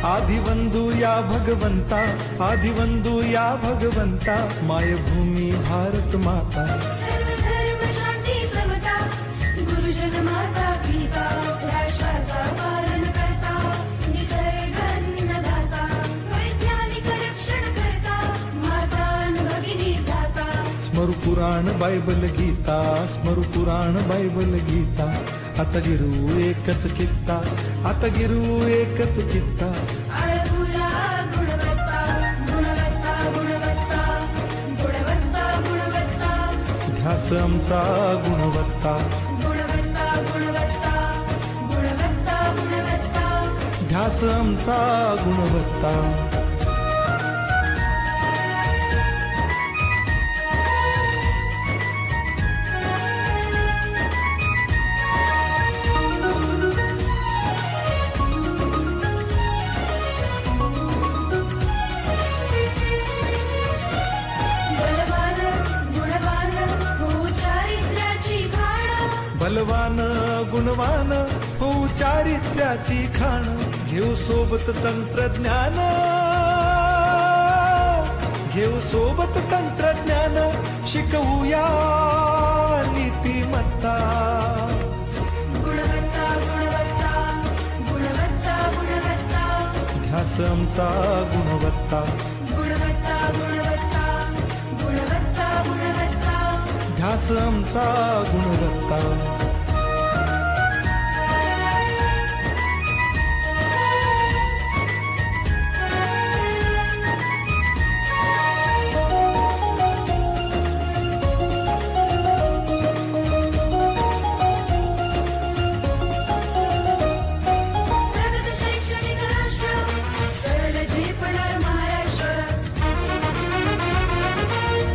आदिवंदू या भगवंता, आदिवंदू या भगवंता, मायभूमी भारत माता। सर्व धर्म शांती समता, गुरुजन माता पिता, राष्ट्राचा पालन करता, निसर्ग अन्नदाता, वैज्ञानिक रक्षण करता, माता भगिनी दाता। स्मरू पुराण बायबल गीता, स्मरू पुराण बायबल गीता, आता गिरू एकच कित्ता, आता गिरू एकच कित्ता। आळगुला गुणवत्ता, गुणवत्ता, गुणवत्ता, गुणवत्ता, गुणवत्ता, ध्यास आमचा गुणवत्ता, गुणवत्ता, गुणवत्ता, गुणवत्ता, गुणवत्ता। ध्यास आमचा गुणवत्ता। बलवान गुणवान हो चारित्र्याची खाण, बलवान गुणवान हो चारित्र्याची खाण, घेऊ सोबत तंत्रज्ञान, घेऊ सोबत तंत्रज्ञान, शिकवूया नीतिमत्ता। गुणवत्ता, गुणवत्ता, गुणवत्ता, गुणवत्ता, ध्यास आमचा गुणवत्ता, गुणवत्ता, गुणवत्ता, गुणवत्ता, गुणवत्ता। ध्यास आमचा गुणवत्ता। प्रगत शैक्षणिक राष्ट्र, सरळ झेपणार महाराष्ट्र।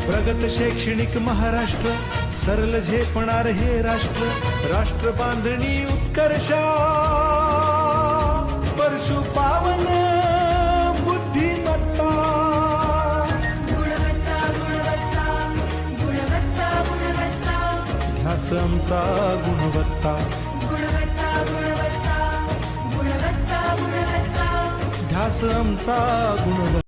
प्रगत शैक्षणिक महाराष्ट्र, सरल झेपणार हे राष्ट्र, राष्ट्र बांधणी उत्कर्षा, परशु पावन बुद्धिमत्ता। गुणवत्ता, गुणवत्ता, गुणवत्ता, गुणवत्ता, ध्यास आमचा गुणवत्ता, गुणवत्ता, गुणवत्ता, गुणवत्ता, गुणवत्ता। ध्यास आमचा गुणवत्ता।